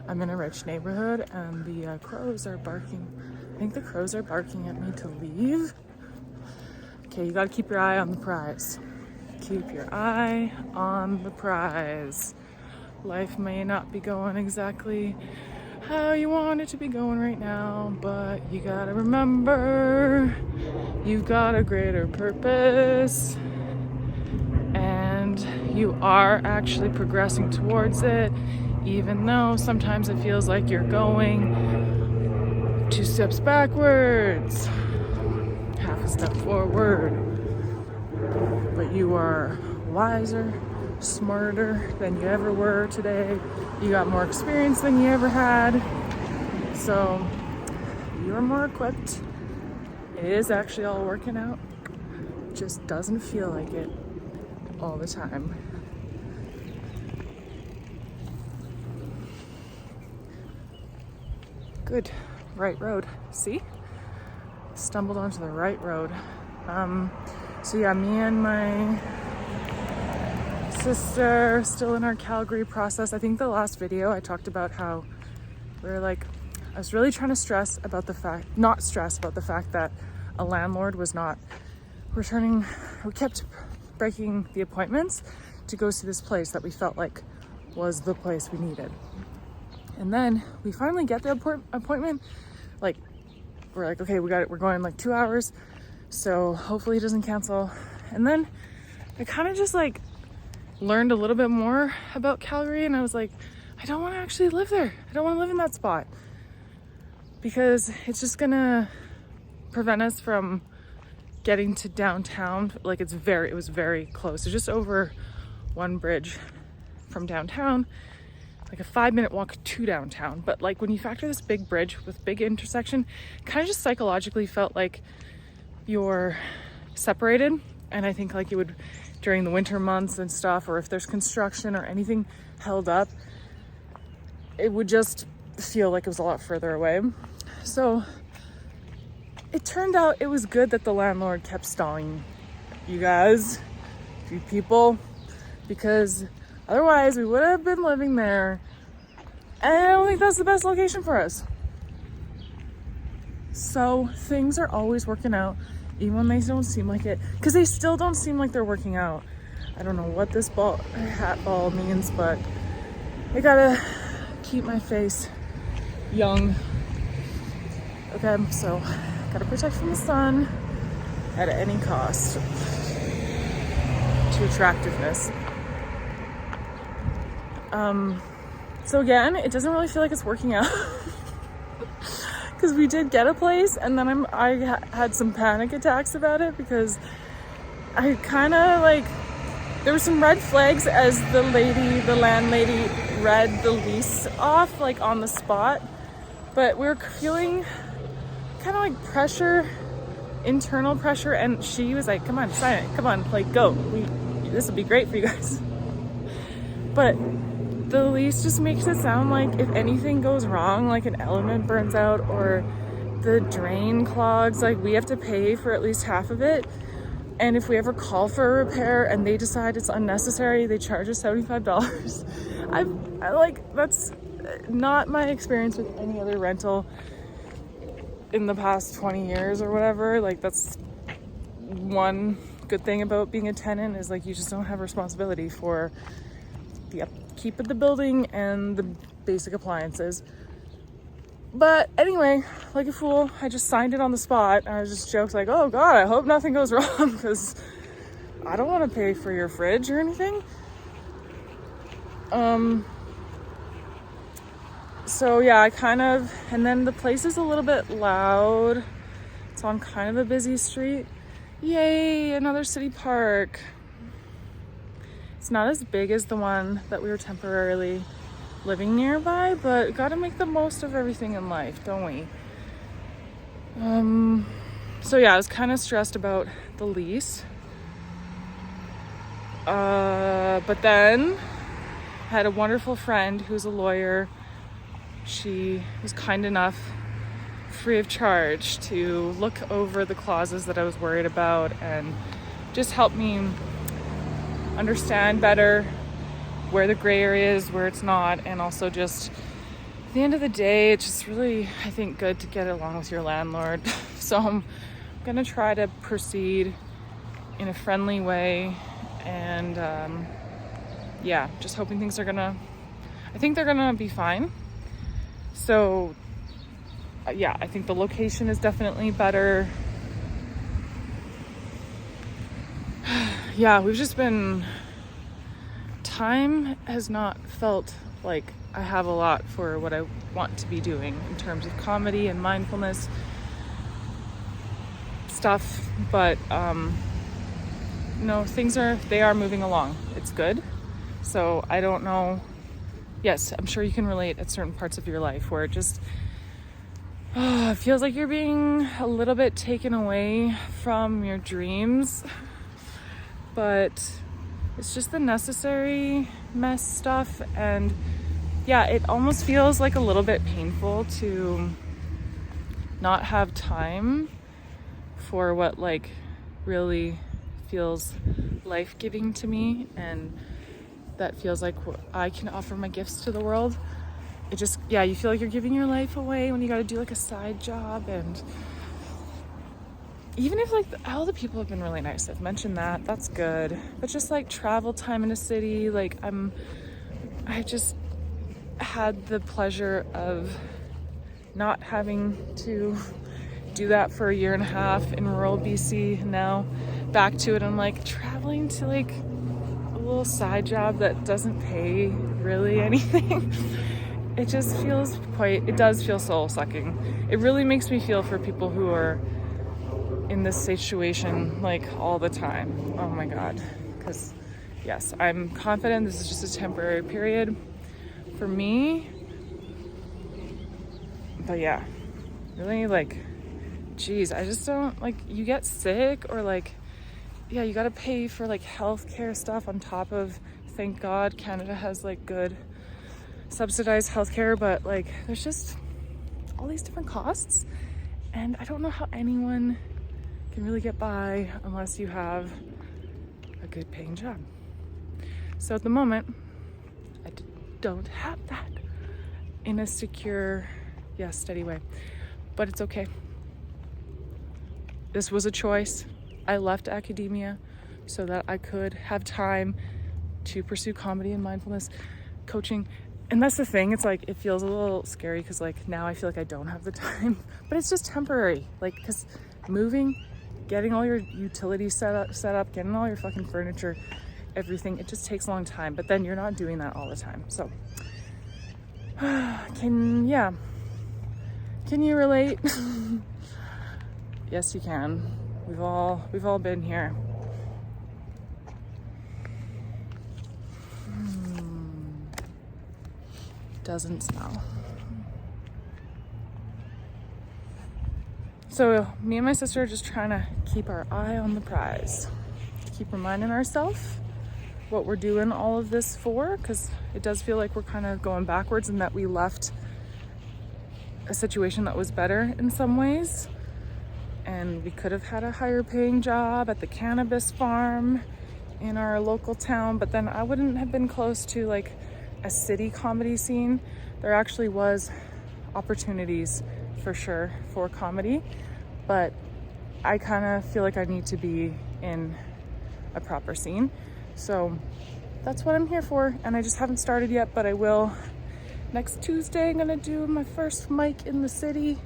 I'm in a rich neighborhood and the crows are barking. I think the crows are barking at me to leave. Okay, you gotta keep your eye on the prize. Keep your eye on the prize. Life may not be going exactly how you want it to be going right now, but you gotta remember you've got a greater purpose and you are actually progressing towards it, even though sometimes it feels like you're going 2 steps backwards, half a step forward, but you are wiser, smarter than you ever were today. You got more experience than you ever had, so you're more equipped. It is actually all working out. It just doesn't feel like it all the time. Good. Right road. See? Stumbled onto the right road. So yeah, me and my sister still in our Calgary process. I think the last video I talked about how I was really trying to not stress about the fact that a landlord was not returning. We kept breaking the appointments to go see this place that we felt like was the place we needed. And then we finally get the appointment. We're like, okay, we're going in 2 hours. So hopefully it doesn't cancel. And then I kind of just learned a little bit more about Calgary, and I was like, I don't want to actually live there. I don't want to live in that spot because it's just gonna prevent us from getting to downtown. It was very close. It's just over one bridge from downtown, like a 5-minute walk to downtown. But when you factor this big bridge with big intersection, kind of just psychologically felt like you're separated. And I think you would during the winter months and stuff, or if there's construction or anything held up, it would just feel like it was a lot further away. So it turned out it was good that the landlord kept stalling you guys, you people, because otherwise we would have been living there, and I don't think that's the best location for us. So things are always working out, even when they don't seem like it, because they still don't seem like they're working out. I don't know what this hat ball means, but I gotta keep my face young. Okay, so gotta protect from the sun at any cost to attractiveness. So again, it doesn't really feel like it's working out because we did get a place, and then I had some panic attacks about it because I kind of there were some red flags as the landlady read the lease off on the spot, but we were feeling kind of pressure, internal pressure, and she was like, come on, sign it, come on, go, this will be great for you guys. But the lease just makes it sound like if anything goes wrong, an element burns out or the drain clogs, we have to pay for at least half of it. And if we ever call for a repair and they decide it's unnecessary, they charge us $75. That's not my experience with any other rental in the past 20 years or whatever. That's one good thing about being a tenant is you just don't have responsibility for the upkeep of the building and the basic appliances. But anyway, like a fool, I just signed it on the spot. I was just joked oh God, I hope nothing goes wrong because I don't want to pay for your fridge or anything. So yeah, and then the place is a little bit loud. It's on kind of a busy street. Yay, another city park. It's not as big as the one that we were temporarily living nearby, but gotta make the most of everything in life, don't we? So yeah, I was kind of stressed about the lease. But then I had a wonderful friend who's a lawyer. She was kind enough, free of charge, to look over the clauses that I was worried about and just help me understand better where the gray area is, where it's not, and also just at the end of the day, it's just really, I think, good to get along with your landlord. So I'm gonna try to proceed in a friendly way, and yeah, just hoping things are gonna, I think they're gonna be fine. So yeah, I think the location is definitely better. Yeah, we've just been, time has not felt like I have a lot for what I want to be doing in terms of comedy and mindfulness stuff, but no, they are moving along. It's good. So I don't know. Yes, I'm sure you can relate at certain parts of your life where it just it feels like you're being a little bit taken away from your dreams, but it's just the necessary mess stuff. And yeah, it almost feels like a little bit painful to not have time for what like really feels life-giving to me, and that feels like I can offer my gifts to the world. It just, yeah, you feel like you're giving your life away when you got to do like a side job. And even if like all the people have been really nice, I've mentioned that's good, but just like travel time in a city, like I just had the pleasure of not having to do that for a year and a half in rural BC, and now back to it. I'm like traveling to like a little side job that doesn't pay really anything. It just feels it does feel soul sucking. It really makes me feel for people who are in this situation like all the time. Oh my God. Because yes, I'm confident this is just a temporary period for me. But yeah, really like, geez, I just don't like, you get sick or like, yeah, you got to pay for like healthcare stuff on top of, thank God Canada has like good subsidized healthcare, but like there's just all these different costs, and I don't know how anyone can really get by unless you have a good paying job. So at the moment I don't have that in a secure, steady way, but it's okay. This was a choice. I left academia so that I could have time to pursue comedy and mindfulness coaching. And that's the thing, it's like, it feels a little scary because like now I feel like I don't have the time, but it's just temporary. Like, because moving, getting all your utilities set up, getting all your fucking furniture, everything, it just takes a long time. But then you're not doing that all the time. So, can you relate? Yes, you can. We've all been here. Doesn't smell. So me and my sister are just trying to keep our eye on the prize. Keep reminding ourselves what we're doing all of this for, because it does feel like we're kind of going backwards and that we left a situation that was better in some ways. And we could have had a higher paying job at the cannabis farm in our local town, but then I wouldn't have been close to like a city comedy scene. There actually was opportunities for sure for comedy, but I kind of feel like I need to be in a proper scene. So that's what I'm here for, and I just haven't started yet, but I will. Next Tuesday, I'm gonna do my first mic in the city.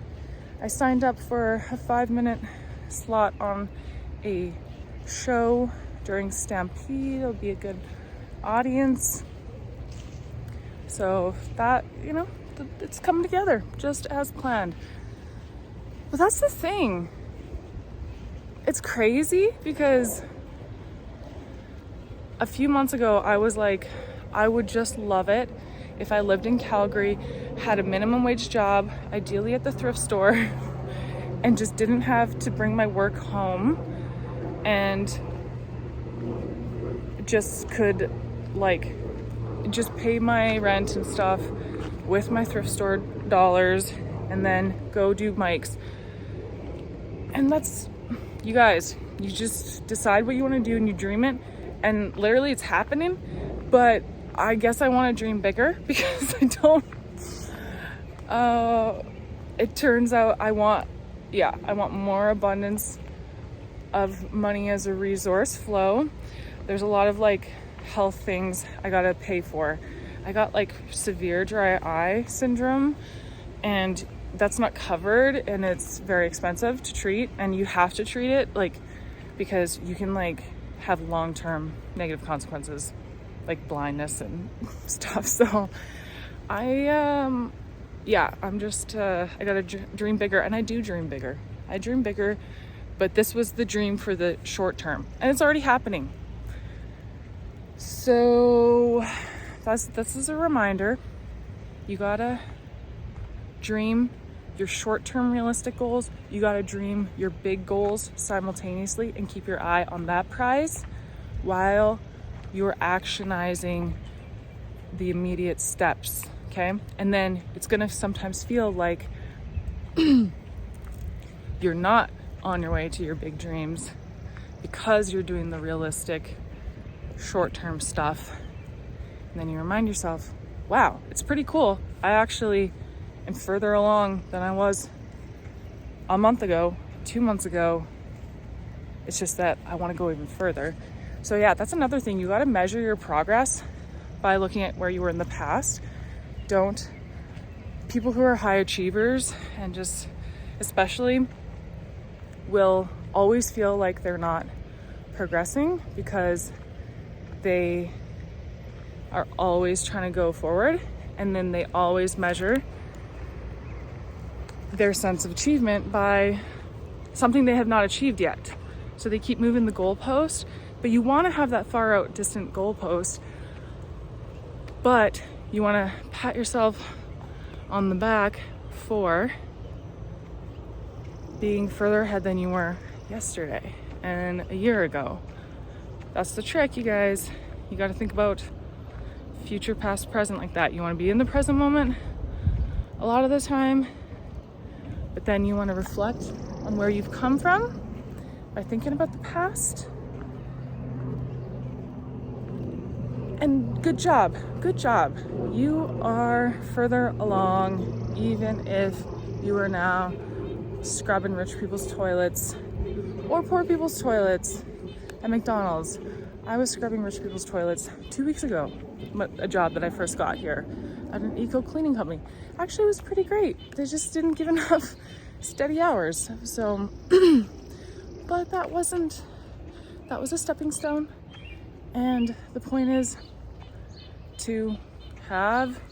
I signed up for a 5-minute slot on a show during Stampede. It'll be a good audience. So that, it's coming together just as planned. But that's the thing. It's crazy because a few months ago, I was like, I would just love it if I lived in Calgary, had a minimum wage job, ideally at the thrift store, and just didn't have to bring my work home, and just could just pay my rent and stuff with my thrift store dollars and then go do mics. And that's, you guys, you just decide what you want to do and you dream it, and literally it's happening. But I guess I want to dream bigger because It turns out I want more abundance of money as a resource flow. There's a lot of like health things I gotta pay for. I got like severe dry eye syndrome, and that's not covered, and it's very expensive to treat, and you have to treat it like because you can like have long-term negative consequences like blindness and stuff. So I'm just I gotta dream bigger, and I do dream bigger. I dream bigger, but this was the dream for the short term, and it's already happening. So this is a reminder. You gotta dream your short-term realistic goals. You gotta dream your big goals simultaneously and keep your eye on that prize while you're actionizing the immediate steps, okay? And then it's gonna sometimes feel like you're not on your way to your big dreams because you're doing the realistic short-term stuff. And then you remind yourself, wow, it's pretty cool. I actually am further along than I was a month ago, 2 months ago. It's just that I want to go even further. So yeah, that's another thing. You got to measure your progress by looking at where you were in the past. People who are high achievers and just especially will always feel like they're not progressing because they are always trying to go forward, and then they always measure their sense of achievement by something they have not achieved yet. So they keep moving the goalpost, but you want to have that far out distant goalpost, but you want to pat yourself on the back for being further ahead than you were yesterday and a year ago. That's the trick, you guys. You got to think about future, past, present like that. You want to be in the present moment a lot of the time, but then you want to reflect on where you've come from by thinking about the past. And good job. You are further along, even if you are now scrubbing rich people's toilets or poor people's toilets at McDonald's. I was scrubbing rich people's toilets 2 weeks ago, a job that I first got here at an eco cleaning company. Actually, it was pretty great. They just didn't give enough steady hours. So, but that was a stepping stone. And the point is to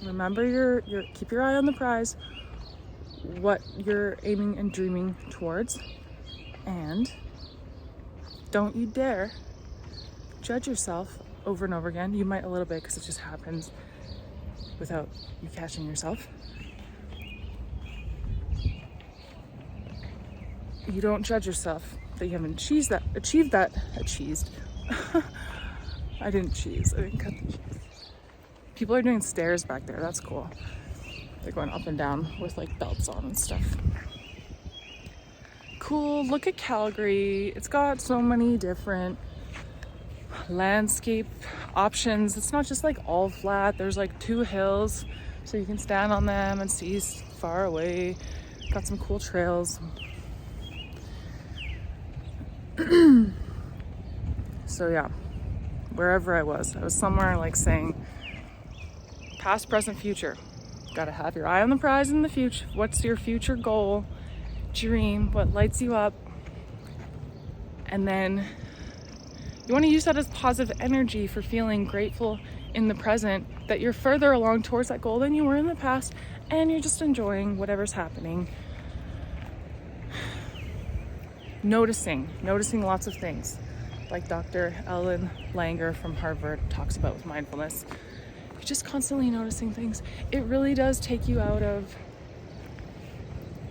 remember keep your eye on the prize, what you're aiming and dreaming towards, and don't you dare judge yourself over and over again. You might a little bit because it just happens without you catching yourself. You don't judge yourself that you haven't achieved that. I didn't cut the cheese. People are doing stairs back there. That's cool. They're going up and down with like belts on and stuff. Cool. Look at Calgary. It's got so many different landscape options. It's not just like all flat. There's like 2 hills so you can stand on them and see far away. Got some cool trails. So yeah, wherever I was somewhere like saying past, present, future. Got to have your eye on the prize in the future. What's your future goal, dream, what lights you up? And then you want to use that as positive energy for feeling grateful in the present that you're further along towards that goal than you were in the past, and you're just enjoying whatever's happening. Noticing lots of things, like Dr. Ellen Langer from Harvard talks about with mindfulness. You're just constantly noticing things. It really does take you out of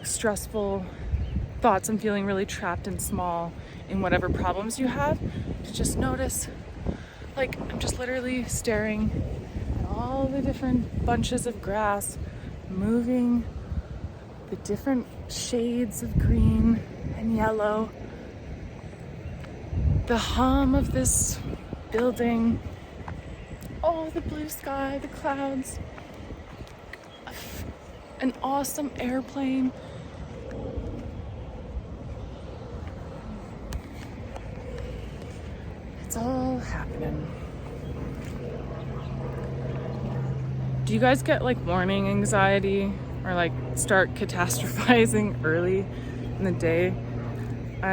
stressful thoughts and feeling really trapped and small in whatever problems you have. To just notice, like I'm just literally staring at all the different bunches of grass moving, the different shades of green and yellow, the hum of this building, oh, the blue sky, the clouds. an awesome airplane. It's all happening. Do you guys get like morning anxiety or like start catastrophizing early in the day? I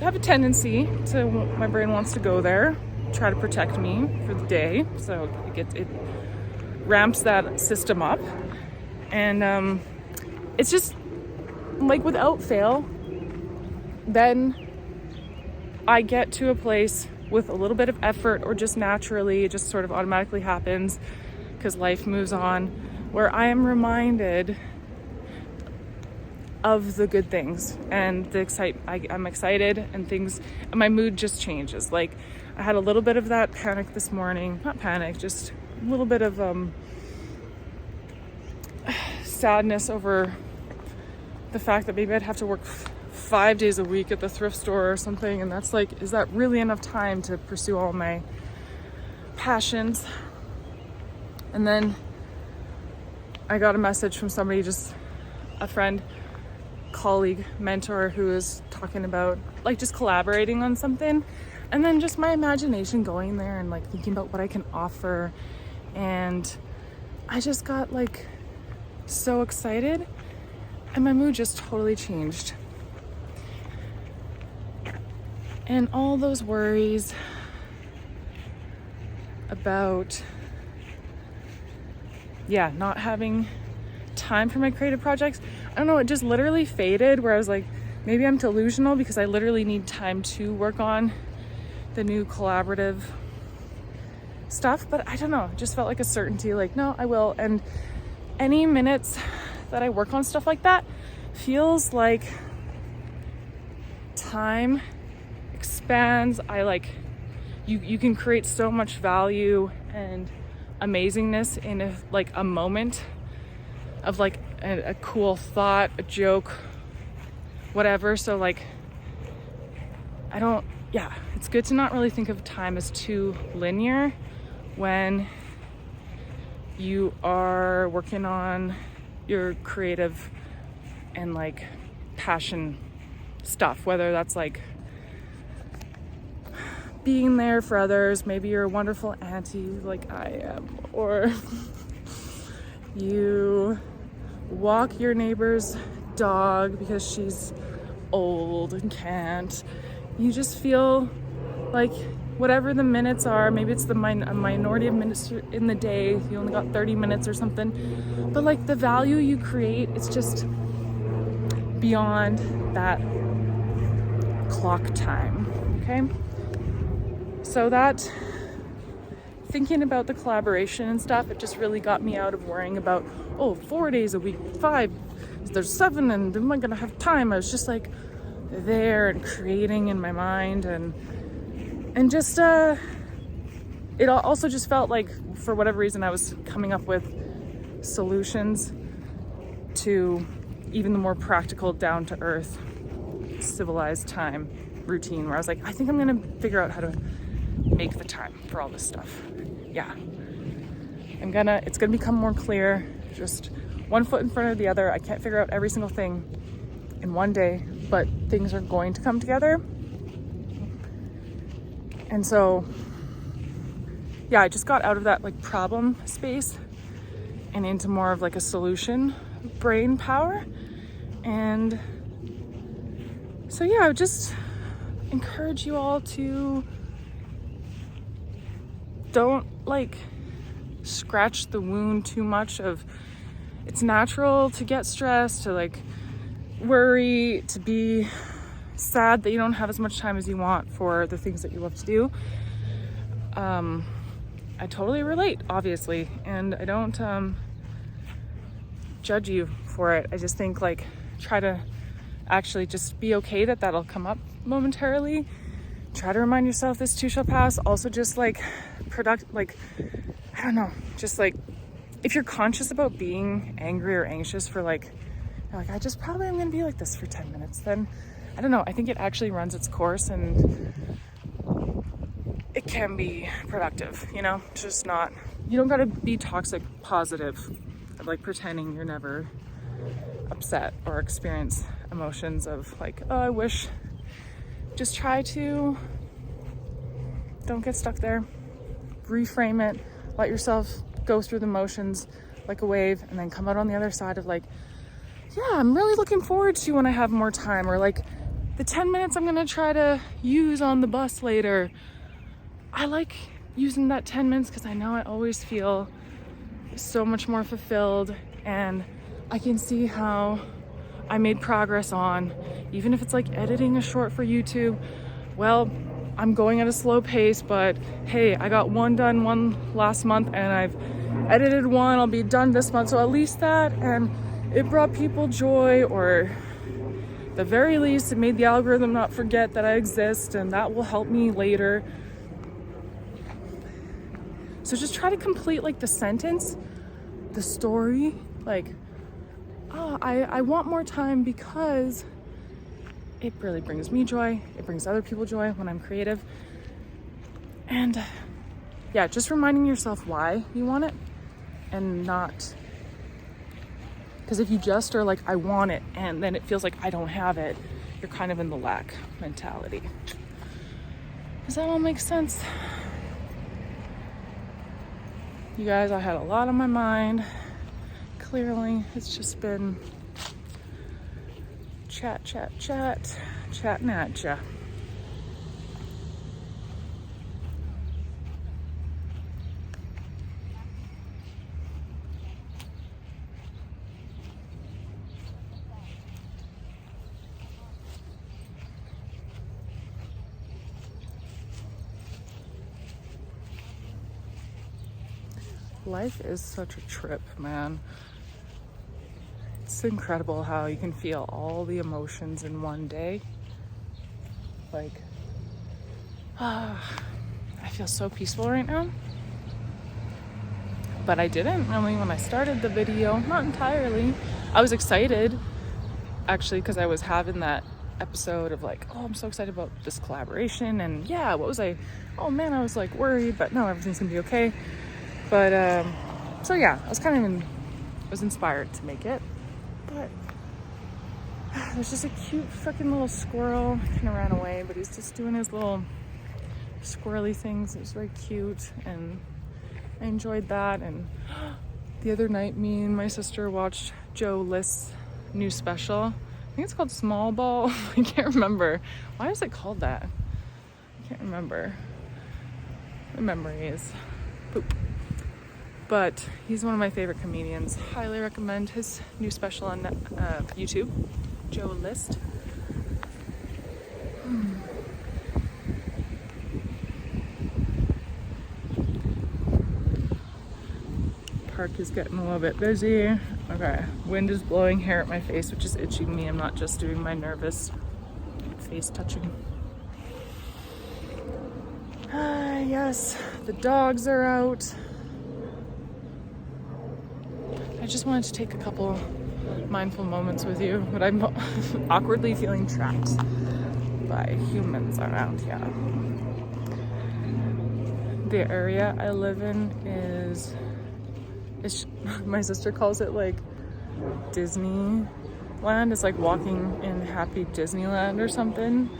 have a tendency to, my brain wants to go there, try to protect me for the day, so it ramps that system up, and it's just like without fail, then I get to a place with a little bit of effort, or just naturally, it just sort of automatically happens because life moves on, where I am reminded of the good things and I'm excited, and my mood just changes. Like, I had a little bit of that panic this morning, not panic, just a little bit of sadness over the fact that maybe I'd have to work 5 days a week at the thrift store or something, and that's like, is that really enough time to pursue all my passions? And then I got a message from somebody, just a friend, colleague, mentor, who is talking about like just collaborating on something, and then just my imagination going there and like thinking about what I can offer, and I just got like so excited, and my mood just totally changed. And all those worries about not having time for my creative projects, I don't know, it just literally faded, where I was like, maybe I'm delusional because I literally need time to work on the new collaborative stuff. But I don't know, it just felt like a certainty, like, no, I will. And any minutes that I work on stuff like that feels like time expands. You can create so much value and amazingness in a moment of like a cool thought, a joke, whatever. So like, it's good to not really think of time as too linear when you are working on your creative and like passion stuff, whether that's like being there for others, maybe you're a wonderful auntie like I am, or you walk your neighbor's dog because she's old and can't. You just feel like whatever the minutes are, maybe it's a minority of minutes in the day, you only got 30 minutes or something, but like the value you create, it's just beyond that clock time, okay? So that, thinking about the collaboration and stuff, it just really got me out of worrying about, 4 days a week, 5, there's 7, and am I gonna have time? I was just like there and creating in my mind, and just it also just felt like, for whatever reason, I was coming up with solutions to even the more practical, down to earth, civilized time routine, where I was like, I think I'm gonna figure out how to make the time for all this stuff. It's gonna become more clear, just one foot in front of the other. I can't figure out every single thing in one day, but things are going to come together. And so I just got out of that like problem space and into more of like a solution brain power. And so I would just encourage you all to don't like scratch the wound too much of, it's natural to get stressed, to like worry, to be sad that you don't have as much time as you want for the things that you love to do. I totally relate, obviously, and I don't judge you for it. I just think like, try to actually just be okay that that'll come up momentarily. Try to remind yourself this too shall pass. Also just like I don't know, just like, if you're conscious about being angry or anxious for like, you're like, I just probably am gonna be like this for 10 minutes, then I don't know, I think it actually runs its course and it can be productive, just not, you don't gotta be toxic positive like pretending you're never upset or experience emotions of like, oh, I wish. Just try to don't get stuck there. Reframe it. Let yourself go through the motions like a wave, and then come out on the other side of like, yeah, I'm really looking forward to when I have more time, or like the 10 minutes I'm gonna try to use on the bus later. I like using that 10 minutes because I know I always feel so much more fulfilled, and I can see how I made progress on, even if it's like editing a short for YouTube. Well, I'm going at a slow pace, but hey, I got one done one last month, and I've edited one. I'll be done this month. So at least that, and it brought people joy, or at the very least, it made the algorithm not forget that I exist, and that will help me later. So just try to complete like the sentence, the story, like, oh, I want more time because it really brings me joy. It brings other people joy when I'm creative. And yeah, just reminding yourself why you want it, and not, because if you just are like, I want it, and then it feels like I don't have it, you're kind of in the lack mentality. Does that all make sense? You guys, I had a lot on my mind. Clearly, it's just been chatting at ya. Life is such a trip, man. It's incredible how you can feel all the emotions in one day. Like, I feel so peaceful right now. But I didn't really when I started the video, not entirely. I was excited, actually, because I was having that episode of like, oh, I'm so excited about this collaboration. And yeah, what was I? Oh man, I was like worried, but no, everything's gonna be okay. But, so yeah, I was kind of inspired to make it, but there's just a cute fucking little squirrel. He kind of ran away, but he's just doing his little squirrely things. It was very cute, and I enjoyed that. And the other night, me and my sister watched Joe List's new special. I think it's called Small Ball. I can't remember. Why is it called that? I can't remember. The memory is poop. But he's one of my favorite comedians. Highly recommend his new special on YouTube, Joe List. Park is getting a little bit busy. Okay, wind is blowing hair at my face, which is itching me. I'm not just doing my nervous face touching. Yes, the dogs are out. I just wanted to take a couple mindful moments with you, but I'm awkwardly feeling trapped by humans around here. The area I live in is my sister calls it like Disneyland. It's like walking in Happy Disneyland or something,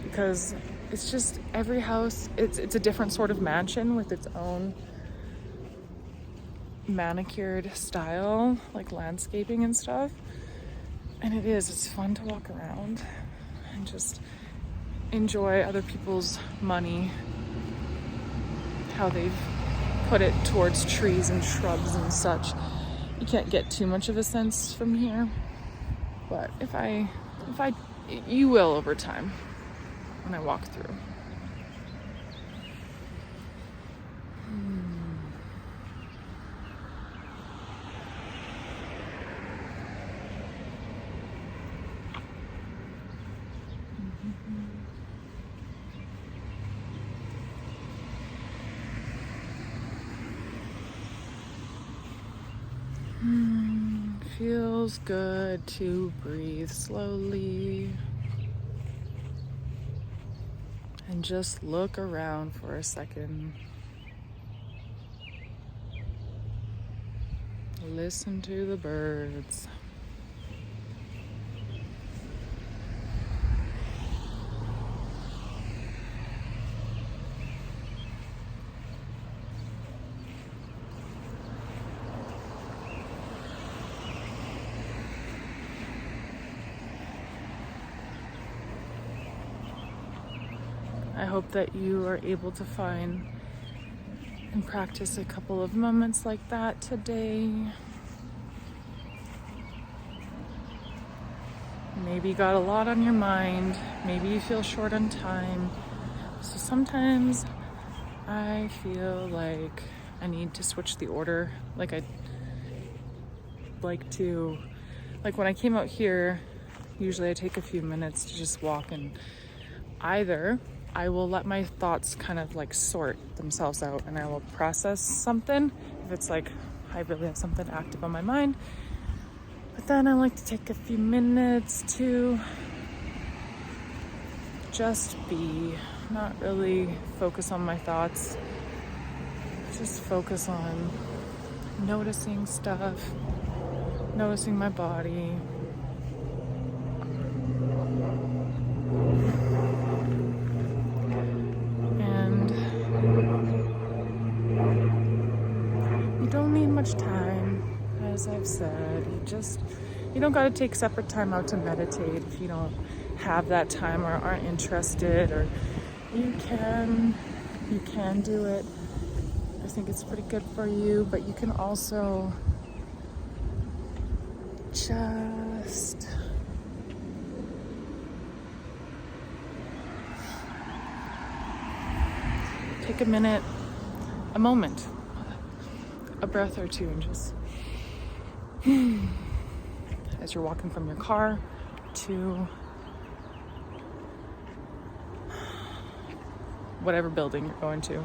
because it's just every house, it's a different sort of mansion with its own manicured style, like landscaping and stuff. And it's fun to walk around and just enjoy other people's money, how they've put it towards trees and shrubs and such. You can't get too much of a sense from here, but if I you will over time when I walk through. Feels good to breathe slowly and just look around for a second. Listen to the birds. I hope that you are able to find and practice a couple of moments like that today. Maybe you got a lot on your mind. Maybe you feel short on time. So sometimes I feel like I need to switch the order. Like when I came out here, usually I take a few minutes to just walk, and either I will let my thoughts kind of like sort themselves out and I will process something if it's like I really have something active on my mind. But then I like to take a few minutes to just be, not really focus on my thoughts, just focus on noticing stuff, noticing my body. And you don't need much time, as I've said. You don't gotta take separate time out to meditate if you don't have that time or aren't interested, or you can do it. I think it's pretty good for you, but you can also just take a minute, a moment, a breath or two, and just as you're walking from your car to whatever building you're going to.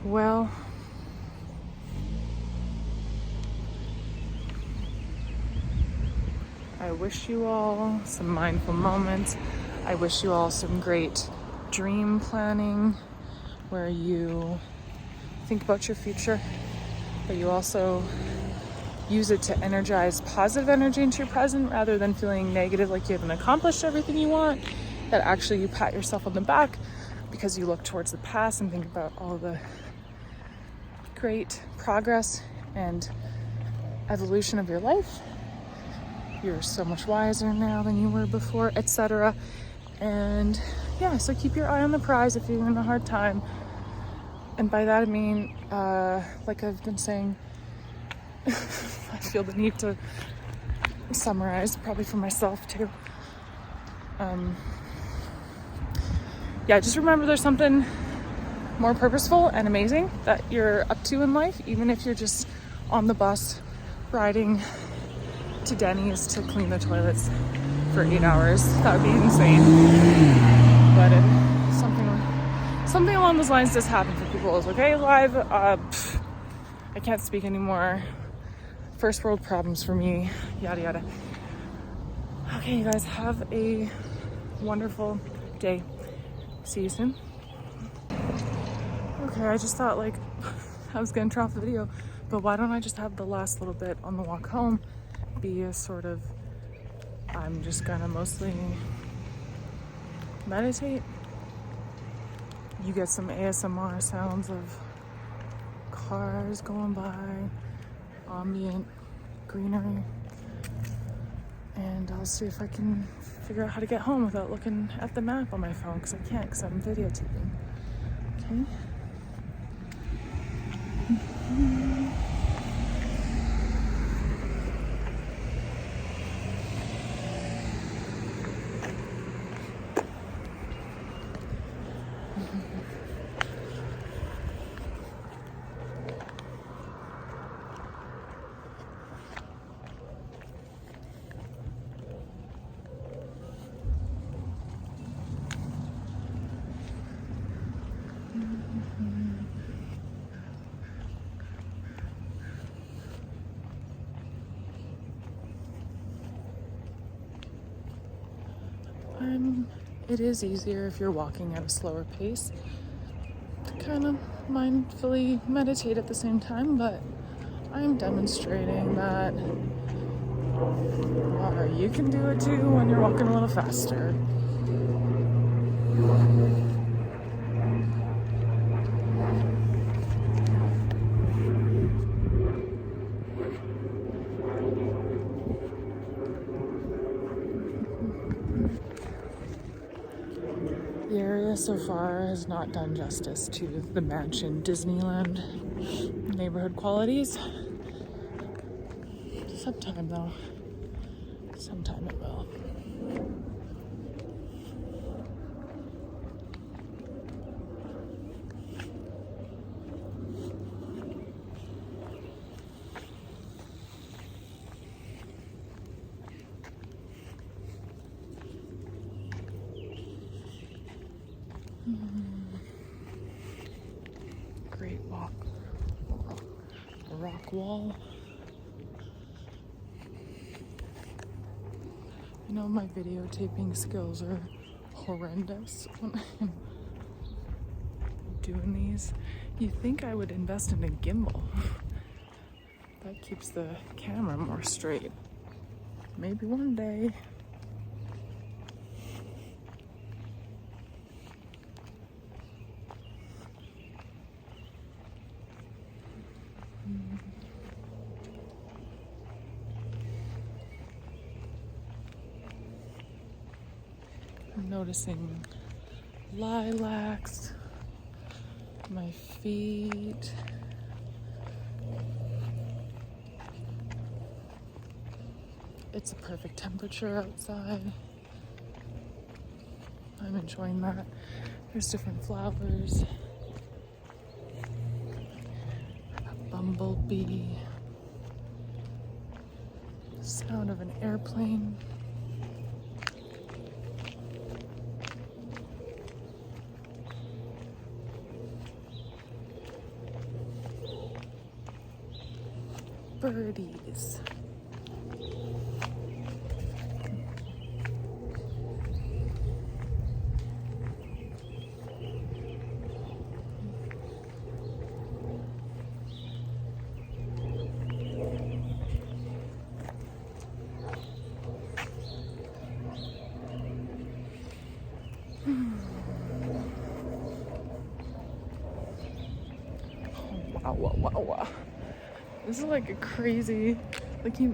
Well, I wish you all some mindful moments. I wish you all some great dream planning where you think about your future, but you also use it to energize positive energy into your present rather than feeling negative like you haven't accomplished everything you want. That actually you pat yourself on the back because you look towards the past and think about all the great progress and evolution of your life. You're so much wiser now than you were before, etc. And yeah, so keep your eye on the prize if you're in a hard time. And by that I mean, like I've been saying, I feel the need to summarize, probably for myself too. Yeah, just remember there's something more purposeful and amazing that you're up to in life, even if you're just on the bus riding to Denny's to clean the toilets for 8 hours. That would be insane. But if something along those lines does happen for people, it's okay, live, I can't speak anymore. First world problems for me, yada yada. Okay, you guys, have a wonderful day. See you soon. Okay, I just thought like I was gonna drop the video, but why don't I just have the last little bit on the walk home be a sort of, I'm just gonna mostly meditate. You get some ASMR sounds of cars going by, ambient greenery, and I'll see if I can figure out how to get home without looking at the map on my phone, because I can't, because I'm videotaping. Okay. I'm it is easier if you're walking at a slower pace to kind of mindfully meditate at the same time, but I'm demonstrating that you can do it too when you're walking a little faster. The area so far has not done justice to the mansion Disneyland neighborhood qualities. Sometime though. Sometime it will. Great rock wall. You know, my videotaping skills are horrendous when I'm doing these. You'd think I would invest in a gimbal. That keeps the camera more straight. Maybe one day. I'm noticing lilacs, my feet. It's a perfect temperature outside. I'm enjoying that. There's different flowers. A bumblebee. The sound of an airplane. Birdies. Wow. This is like a crazy,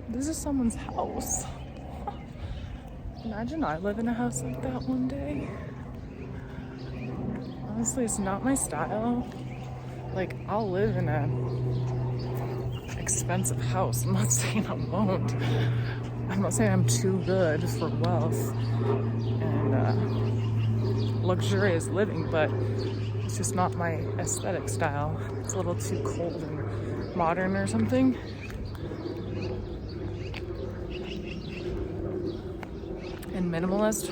this is someone's house. Imagine I live in a house like that one day. Honestly, it's not my style. Like, I'll live in a expensive house. I'm not saying I won't. I'm not saying I'm too good for wealth and luxurious living, but it's just not my aesthetic style. It's a little too cold and modern or something. And minimalist.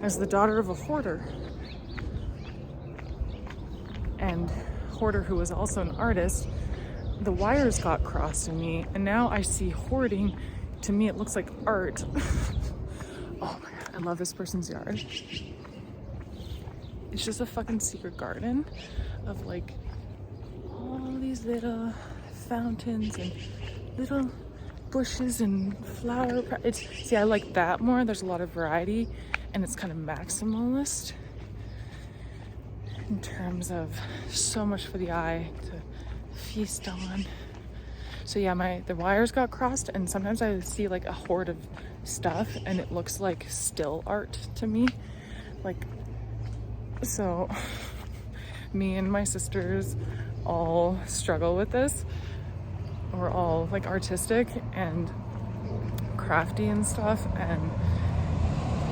As the daughter of a hoarder, and hoarder who was also an artist, the wires got crossed in me, and now I see hoarding. To me, it looks like art. Oh my god, I love this person's yard. It's just a fucking secret garden of like all these little fountains and little bushes and flower. See, I like that more. There's a lot of variety, and it's kind of maximalist in terms of so much for the eye to feast on. So yeah, the wires got crossed, and sometimes I see like a hoard of stuff and it looks like still art to me. Like, so me and my sisters all struggle with this. We're all like artistic and crafty and stuff, and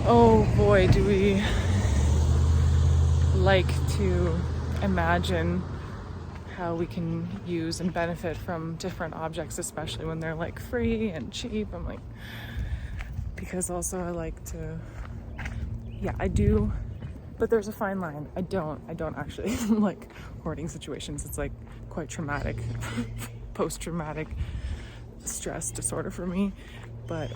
oh boy, do we like to imagine how we can use and benefit from different objects, especially when they're like free and cheap. I'm like, because also I like to, yeah, I do, but there's a fine line. I don't actually like hoarding situations. It's like quite traumatic, post-traumatic stress disorder for me, but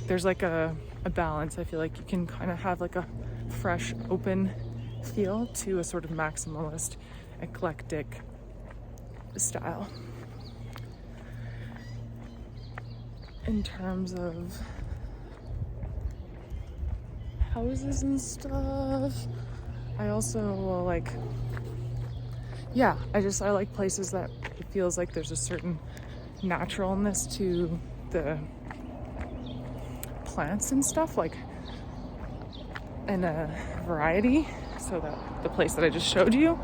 there's like a balance. I feel like you can kind of have like a fresh, open feel to a sort of maximalist, eclectic style. In terms of houses and stuff, I also like places that it feels like there's a certain naturalness to the plants and stuff, like, and a variety. So that the place that I just showed you,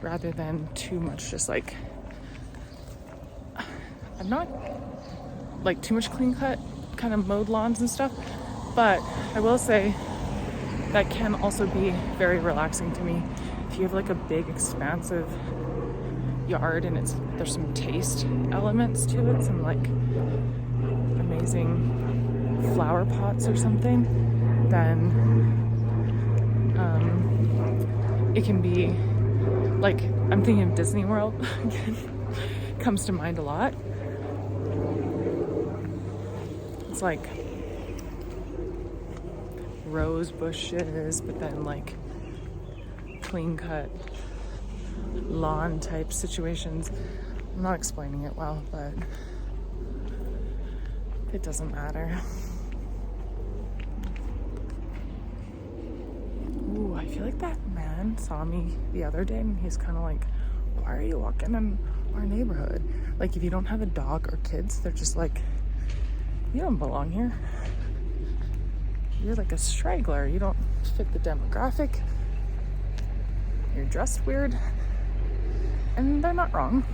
rather than too much just like, I'm not like too much clean cut kind of mowed lawns and stuff, but I will say that can also be very relaxing to me. If you have like a big expansive yard and there's some taste elements to it, some like amazing flower pots or something, then it can be like, I'm thinking of Disney World comes to mind a lot. It's like rose bushes, but then like clean cut lawn type situations. I'm not explaining it well, but it doesn't matter. Ooh, I feel like that man saw me the other day and he's kind of like, why are you walking in our neighborhood? Like, if you don't have a dog or kids, they're just like, you don't belong here. You're like a straggler. You don't fit the demographic. You're dressed weird. And they're not wrong.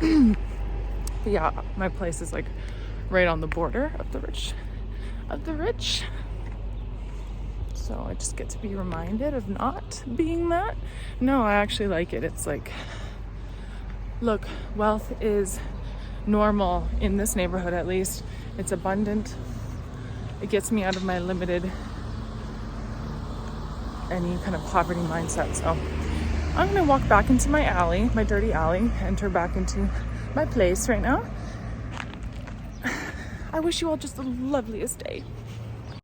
But yeah, my place is like right on the border of the rich. So I just get to be reminded of not being that. No, I actually like it. It's like, look, wealth is normal in this neighborhood, at least. It's abundant. It gets me out of my limited, any kind of poverty mindset. So I'm gonna walk back into my alley, my dirty alley, enter back into my place right now. I wish you all just the loveliest day.